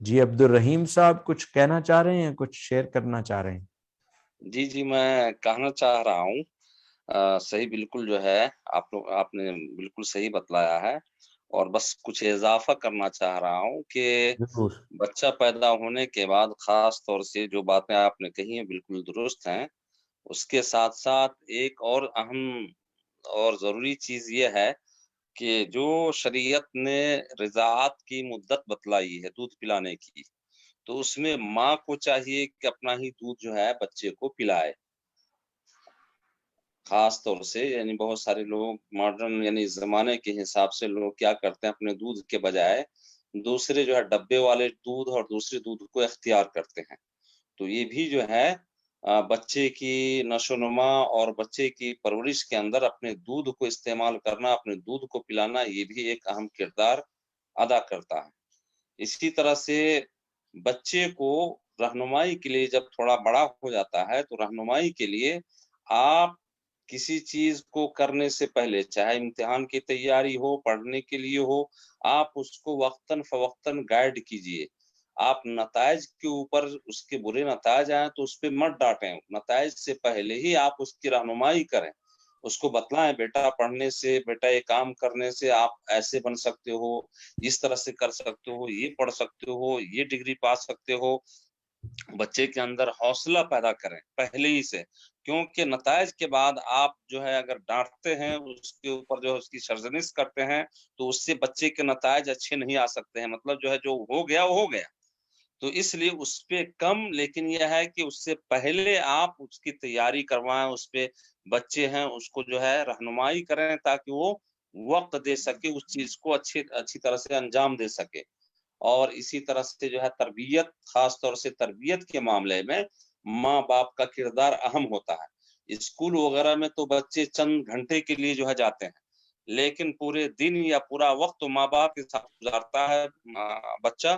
جی عبد الرحیم صاحب کچھ کہنا چاہ رہے ہیں, کچھ شیئر کرنا چاہ رہے ہیں؟ جی میں کہنا چاہ رہا ہوں صحیح بالکل جو ہے آپ نے بالکل صحیح بتلایا ہے، اور بس کچھ اضافہ کرنا چاہ رہا ہوں کہ ضرور. بچہ پیدا ہونے کے بعد خاص طور سے جو باتیں آپ نے کہی ہیں بالکل درست ہیں، اس کے ساتھ ساتھ ایک اور اہم اور ضروری چیز یہ ہے کہ جو شریعت نے رضاعت کی مدت بتلائی ہے دودھ پلانے کی، تو اس میں ماں کو چاہیے کہ اپنا ہی دودھ جو ہے بچے کو پلائے. خاص طور سے یعنی بہت سارے لوگ ماڈرن یعنی زمانے کے حساب سے لوگ کیا کرتے ہیں، اپنے دودھ کے بجائے دوسرے جو ہے ڈبے والے دودھ اور دوسرے دودھ کو اختیار کرتے ہیں. تو یہ بھی جو ہے بچے کی نشو و نما اور بچے کی پرورش کے اندر اپنے دودھ کو استعمال کرنا، اپنے دودھ کو پلانا، یہ بھی ایک اہم کردار ادا کرتا ہے. اسی طرح سے بچے کو رہنمائی کے لیے جب تھوڑا بڑا ہو جاتا ہے تو رہنمائی کے لیے آپ کسی چیز کو کرنے سے پہلے، چاہے امتحان کی تیاری ہو، پڑھنے کے لیے ہو، آپ اس کو وقتاً فوقتاً گائیڈ کیجئے. آپ نتائج کے اوپر اس کے برے نتائج آئیں تو اس پہ مت ڈانٹیں، نتائج سے پہلے ہی آپ اس کی رہنمائی کریں، اس کو بتلائیں بیٹا پڑھنے سے، بیٹا یہ کام کرنے سے آپ ایسے بن سکتے ہو، اس طرح سے کر سکتے ہو، یہ پڑھ سکتے ہو، یہ ڈگری پا سکتے ہو. بچے کے اندر حوصلہ پیدا کریں پہلے ہی سے، کیونکہ نتائج کے بعد آپ جو ہے اگر ڈانٹتے ہیں، اس کے اوپر جو ہے اس کی سرزنش کرتے ہیں، تو اس سے بچے کے نتائج اچھے نہیں آ سکتے ہیں. مطلب جو ہے جو ہو گیا وہ ہو گیا. تو اس لیے اس پہ کم، لیکن یہ ہے کہ اس سے پہلے آپ اس کی تیاری کروائیں، اس پہ بچے ہیں اس کو جو ہے رہنمائی کریں تاکہ وہ وقت دے سکے، اس چیز کو اچھی طرح سے انجام دے سکے. اور اسی طرح سے جو ہے تربیت، خاص طور سے تربیت کے معاملے میں ماں باپ کا کردار اہم ہوتا ہے. اسکول وغیرہ میں تو بچے چند گھنٹے کے لیے جو ہے جاتے ہیں، لیکن پورے دن یا پورا وقت تو ماں باپ کے ساتھ گزارتا ہے بچہ.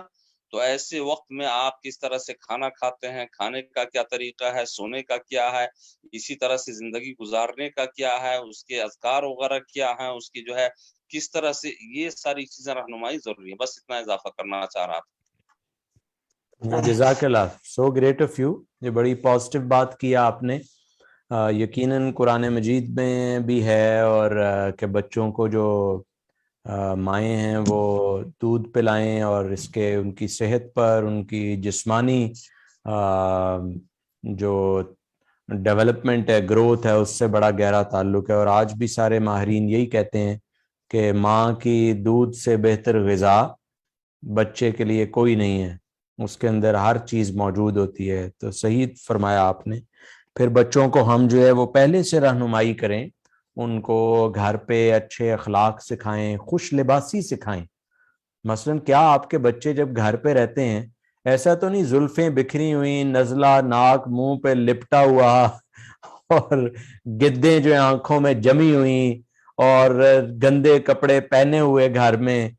تو ایسے وقت میں آپ کس طرح سے کھانا کھاتے ہیں، کھانے کا کیا طریقہ ہے، سونے کا کیا ہے، اسی طرح سے زندگی گزارنے کا کیا ہے، اس کے اذکار وغیرہ کیا ہیں، اس کی جو ہے کس طرح سے، یہ ساری چیزیں رہنمائی ضروری ہے. بس اتنا اضافہ کرنا چاہ رہا تھا. جزاک اللہ, سو گریٹ آف یو. یہ بڑی پازیٹیو بات کیا آپ نے. یقیناً قرآن مجید میں بھی ہے اور کہ بچوں کو جو مائیں ہیں وہ دودھ پلائیں، اور اس کے ان کی صحت پر، ان کی جسمانی جو ڈیولپمنٹ ہے، گروتھ ہے، اس سے بڑا گہرا تعلق ہے. اور آج بھی سارے ماہرین یہی کہتے ہیں کہ ماں کی دودھ سے بہتر غذا بچے کے لیے کوئی نہیں ہے. اس کے اندر ہر چیز موجود ہوتی ہے. تو صحیح فرمایا آپ نے. پھر بچوں کو ہم جو ہے وہ پہلے سے رہنمائی کریں، ان کو گھر پہ اچھے اخلاق سکھائیں، خوش لباسی سکھائیں. مثلاً کیا آپ کے بچے جب گھر پہ رہتے ہیں، ایسا تو نہیں زلفیں بکھری ہوئی، نزلہ ناک منہ پہ لپٹا ہوا اور گدیں جو آنکھوں میں جمی ہوئی اور گندے کپڑے پہنے ہوئے گھر میں،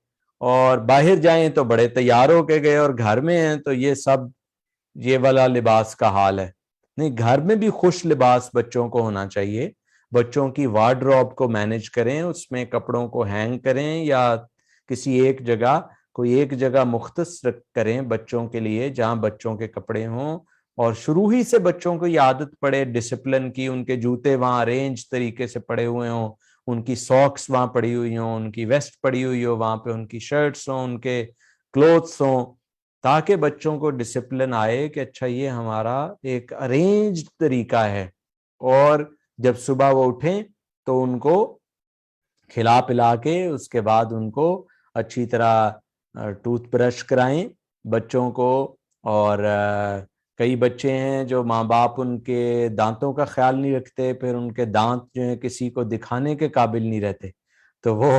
اور باہر جائیں تو بڑے تیار ہو کے گئے، اور گھر میں ہیں تو یہ سب یہ والا لباس کا حال ہے. نہیں، گھر میں بھی خوش لباس بچوں کو ہونا چاہیے. بچوں کی وارڈروب کو مینج کریں، اس میں کپڑوں کو ہینگ کریں، یا کسی ایک جگہ کوئی ایک جگہ مختص کریں بچوں کے لیے جہاں بچوں کے کپڑے ہوں. اور شروع ہی سے بچوں کو یہ عادت پڑے ڈسپلن کی، ان کے جوتے وہاں ارینج طریقے سے پڑے ہوئے ہوں، ان کی ساکس وہاں پڑی ہوئی ہوں، ان کی ویسٹ پڑی ہوئی ہو، وہاں پہ ان کی شرٹس ہوں، ان کے کلوتھس ہوں، تاکہ بچوں کو ڈسپلن آئے کہ اچھا یہ ہمارا ایک ارینج طریقہ ہے. اور جب صبح وہ اٹھیں تو ان کو کھلا پلا کے اس کے بعد ان کو اچھی طرح ٹوتھ برش کرائیں بچوں کو. اور کئی بچے ہیں جو ماں باپ ان کے دانتوں کا خیال نہیں رکھتے، پھر ان کے دانت جو ہیں کسی کو دکھانے کے قابل نہیں رہتے، تو وہ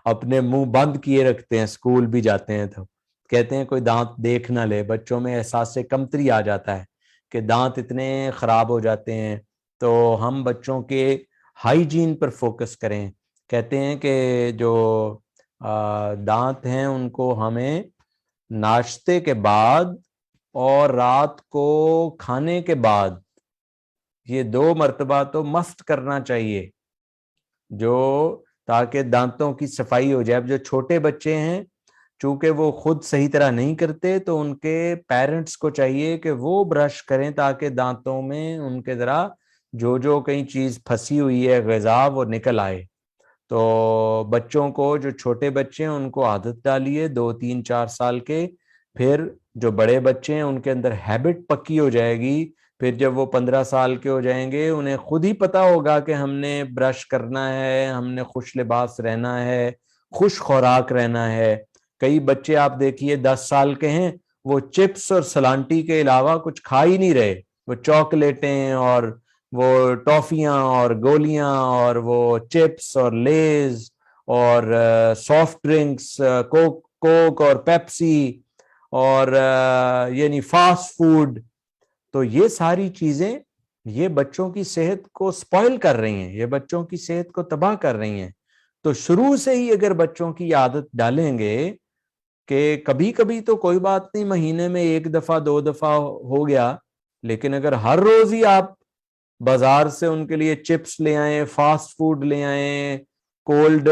اپنے منہ بند کیے رکھتے ہیں. اسکول بھی جاتے ہیں تو کہتے ہیں کوئی دانت دیکھ نہ لے. بچوں میں احساس کمتری آ جاتا ہے کہ دانت اتنے خراب ہو جاتے ہیں. تو ہم بچوں کے ہائیجین پر فوکس کریں. کہتے ہیں کہ جو دانت ہیں ان کو ہمیں ناشتے کے بعد اور رات کو کھانے کے بعد یہ 2 مرتبہ تو مسٹ کرنا چاہیے، جو تاکہ دانتوں کی صفائی ہو جائے. اب جو چھوٹے بچے ہیں چونکہ وہ خود صحیح طرح نہیں کرتے تو ان کے پیرنٹس کو چاہیے کہ وہ برش کریں تاکہ دانتوں میں ان کے ذرا جو کہیں چیز پھنسی ہوئی ہے غذا وہ نکل آئے. تو بچوں کو جو چھوٹے بچے ہیں ان کو عادت ڈالیے 2 3 4 سال کے. پھر جو بڑے بچے ہیں ان کے اندر ہیبٹ پکی ہو جائے گی. پھر جب وہ 15 سال کے ہو جائیں گے انہیں خود ہی پتا ہوگا کہ ہم نے برش کرنا ہے, ہم نے خوش لباس رہنا ہے, خوش خوراک رہنا ہے. کئی بچے آپ دیکھیے 10 سال کے ہیں, وہ چپس اور سلانٹی کے علاوہ کچھ کھا ہی نہیں رہے. وہ چاکلیٹیں اور وہ ٹافیاں اور گولیاں اور وہ چپس اور لیز اور سافٹ ڈرنکس, کوک اور پیپسی اور یعنی فاسٹ فوڈ. تو یہ ساری چیزیں یہ بچوں کی صحت کو سپوائل کر رہی ہیں, یہ بچوں کی صحت کو تباہ کر رہی ہیں. تو شروع سے ہی اگر بچوں کی عادت ڈالیں گے کہ کبھی کبھی تو کوئی بات نہیں, مہینے میں 1 دفعہ 2 دفعہ ہو گیا, لیکن اگر ہر روز ہی آپ بازار سے ان کے لیے چپس لے آئیں, فاسٹ فوڈ لے آئیں, کولڈ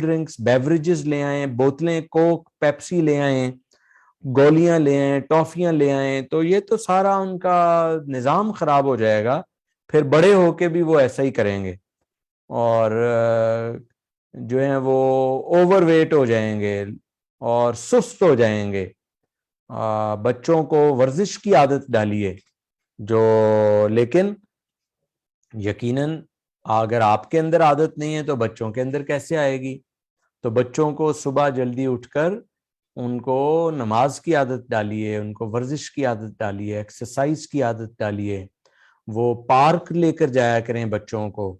ڈرنکس بیوریجز لے آئیں, بوتلیں کوک پیپسی لے آئیں, گولیاں لے آئیں, ٹافیاں لے آئیں, تو یہ تو سارا ان کا نظام خراب ہو جائے گا. پھر بڑے ہو کے بھی وہ ایسا ہی کریں گے اور جو ہیں وہ اوور ویٹ ہو جائیں گے اور سست ہو جائیں گے. بچوں کو ورزش کی عادت ڈالیے جو, لیکن یقیناً اگر آپ کے اندر عادت نہیں ہے تو بچوں کے اندر کیسے آئے گی. تو بچوں کو صبح جلدی اٹھ کر ان کو نماز کی عادت ڈالیے, ان کو ورزش کی عادت ڈالیے, ایکسرسائز کی عادت ڈالیے. وہ پارک لے کر جایا کریں بچوں کو.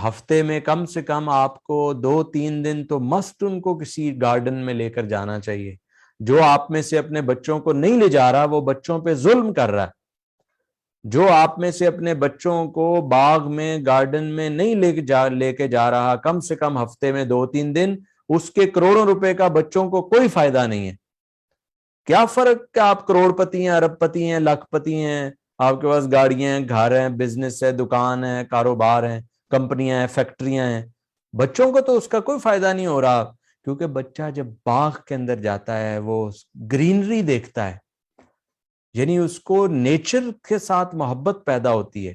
ہفتے میں کم سے کم آپ کو 2 3 دن تو مست ان کو کسی گارڈن میں لے کر جانا چاہیے. جو آپ میں سے اپنے بچوں کو نہیں لے جا رہا وہ بچوں پہ ظلم کر رہا ہے. جو آپ میں سے اپنے بچوں کو باغ میں گارڈن میں نہیں لے کے جا رہا کم سے کم ہفتے میں 2 3 دن, اس کے کروڑوں روپے کا بچوں کو کوئی فائدہ نہیں ہے. کیا فرق کہ آپ کروڑ پتی ہیں, ارب پتی ہیں, لاکھ پتی ہیں, آپ کے پاس گاڑیاں ہیں, گھر ہیں, بزنس ہے, دکان ہے, کاروبار ہیں, کمپنیاں ہیں, فیکٹریاں ہیں. بچوں کو تو اس کا کوئی فائدہ نہیں ہو رہا, کیونکہ بچہ جب باغ کے اندر جاتا ہے وہ گرینری دیکھتا ہے, یعنی اس کو نیچر کے ساتھ محبت پیدا ہوتی ہے.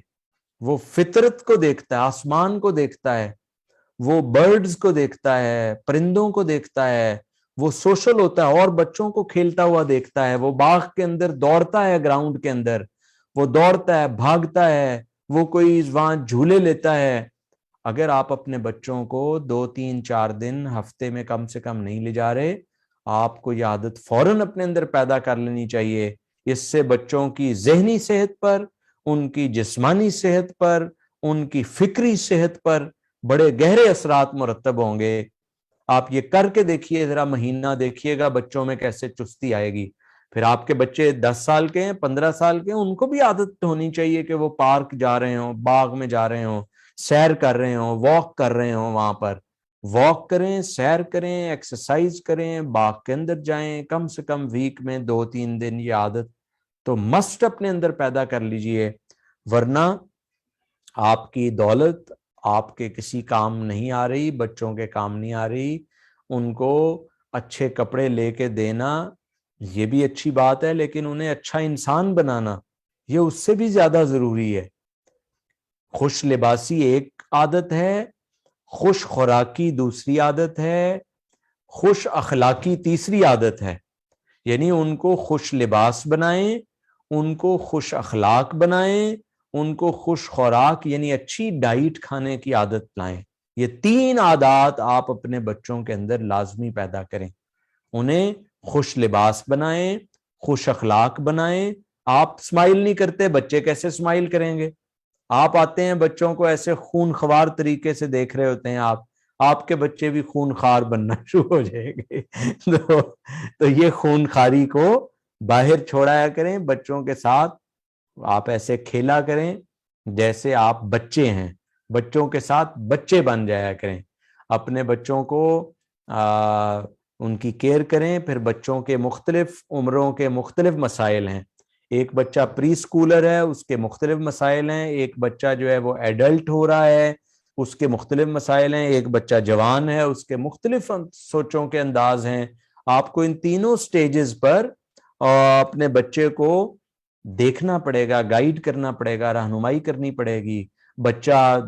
وہ فطرت کو دیکھتا ہے, آسمان کو دیکھتا ہے, وہ برڈز کو دیکھتا ہے, پرندوں کو دیکھتا ہے, وہ سوشل ہوتا ہے اور بچوں کو کھیلتا ہوا دیکھتا ہے. وہ باغ کے اندر دوڑتا ہے, گراؤنڈ کے اندر وہ دوڑتا ہے, بھاگتا ہے, وہ کوئی وہاں جھولے لیتا ہے. اگر آپ اپنے بچوں کو 2 3 4 دن ہفتے میں کم سے کم نہیں لے جا رہے, آپ کو یہ عادت فوراً اپنے اندر پیدا کر لینی چاہیے. اس سے بچوں کی ذہنی صحت پر, ان کی جسمانی صحت پر, ان کی فکری صحت پر بڑے گہرے اثرات مرتب ہوں گے. آپ یہ کر کے دیکھیے, ذرا مہینہ دیکھیے گا بچوں میں کیسے چستی آئے گی. پھر آپ کے بچے 10 سال کے ہیں, 15 سال کے ہیں, ان کو بھی عادت ہونی چاہیے کہ وہ پارک جا رہے ہوں, باغ میں جا رہے ہوں, سیر کر رہے ہوں, واک کر رہے ہوں. وہاں پر واک کریں, سیر کریں, ایکسرسائز کریں, باغ کے اندر جائیں. کم سے کم ویک میں 2 3 دن یہ عادت تو مسٹ اپنے اندر پیدا کر لیجئے, ورنہ آپ کی دولت آپ کے کسی کام نہیں آ رہی, بچوں کے کام نہیں آ رہی. ان کو اچھے کپڑے لے کے دینا یہ بھی اچھی بات ہے, لیکن انہیں اچھا انسان بنانا یہ اس سے بھی زیادہ ضروری ہے. خوش لباسی ایک عادت ہے, خوش خوراکی دوسری عادت ہے, خوش اخلاقی تیسری عادت ہے. یعنی ان کو خوش لباس بنائیں, ان کو خوش اخلاق بنائیں, ان کو خوش خوراک یعنی اچھی ڈائٹ کھانے کی عادت لائیں. یہ 3 عادات آپ اپنے بچوں کے اندر لازمی پیدا کریں. انہیں خوش لباس بنائیں, خوش اخلاق بنائیں. آپ سمائل نہیں کرتے, بچے کیسے سمائل کریں گے؟ آپ آتے ہیں بچوں کو ایسے خون خوار طریقے سے دیکھ رہے ہوتے ہیں, آپ کے بچے بھی خون خار بننا شروع ہو جائیں گے. تو یہ خون خاری کو باہر چھوڑایا کریں. بچوں کے ساتھ آپ ایسے کھیلا کریں جیسے آپ بچے ہیں, بچوں کے ساتھ بچے بن جایا کریں. اپنے بچوں کو ان کی کیئر کریں. پھر بچوں کے مختلف عمروں کے مختلف مسائل ہیں. ایک بچہ پری اسکولر ہے, اس کے مختلف مسائل ہیں. ایک بچہ جو ہے وہ ایڈلٹ ہو رہا ہے, اس کے مختلف مسائل ہیں. ایک بچہ جوان ہے, اس کے مختلف سوچوں کے انداز ہیں. آپ کو ان تینوں سٹیجز پر اپنے بچے کو دیکھنا پڑے گا, گائیڈ کرنا پڑے گا, رہنمائی کرنی پڑے گی. بچہ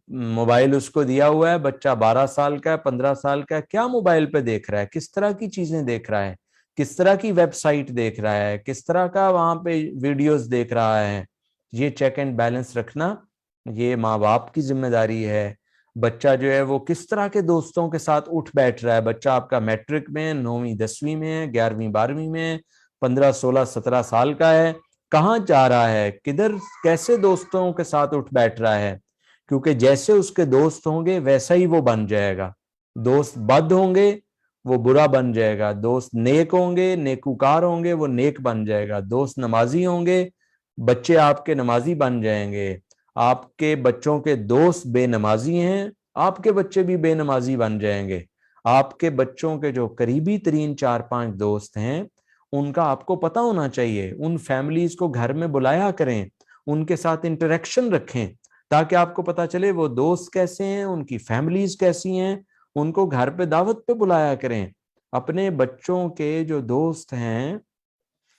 موبائل اس کو دیا ہوا ہے, بچہ 12 سال کا ہے, 15 سال کا ہے, کیا موبائل پہ دیکھ رہا ہے, کس طرح کی چیزیں دیکھ رہا ہے, کس طرح کی ویب سائٹ دیکھ رہا ہے, کس طرح کا وہاں پہ ویڈیوز دیکھ رہا ہے, یہ چیک اینڈ بیلنس رکھنا یہ ماں باپ کی ذمہ داری ہے. بچہ جو ہے وہ کس طرح کے دوستوں کے ساتھ اٹھ بیٹھ رہا ہے, بچہ آپ کا میٹرک میں, 9ویں 10ویں میں, 11ویں 12ویں میں, 15 16 17 سال کا ہے, کہاں جا رہا ہے, کدھر کیسے دوستوں کے ساتھ اٹھ بیٹھ رہا ہے, کیونکہ جیسے اس کے دوست ہوں گے ویسا ہی وہ بن جائے گا. دوست بد ہوں گے وہ برا بن جائے گا, دوست نیک ہوں گے, نیکوکار ہوں گے, وہ نیک بن جائے گا, دوست نمازی ہوں گے, بچے آپ کے نمازی بن جائیں گے. آپ کے بچوں کے دوست بے نمازی ہیں, آپ کے بچے بھی بے نمازی بن جائیں گے. آپ کے بچوں کے جو قریبی ترین 4-5 دوست ہیں ان کا آپ کو پتہ ہونا چاہیے, ان فیملیز کو گھر میں بلایا کریں, ان کے ساتھ انٹریکشن رکھیں تاکہ آپ کو پتا چلے وہ دوست کیسے ہیں, ان کی فیملیز کیسی ہیں, ان کو گھر پہ دعوت پہ بلایا کریں. اپنے بچوں کے جو دوست ہیں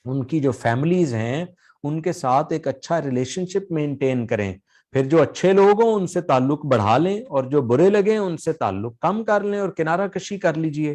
ان کی جو فیملیز ہیں ان کے ساتھ ایک اچھا ریلیشن شپ مینٹین کریں. پھر جو اچھے لوگ ہوں ان سے تعلق بڑھا لیں اور جو برے لگیں ان سے تعلق کم کر لیں اور کنارہ کشی کر لیجئے.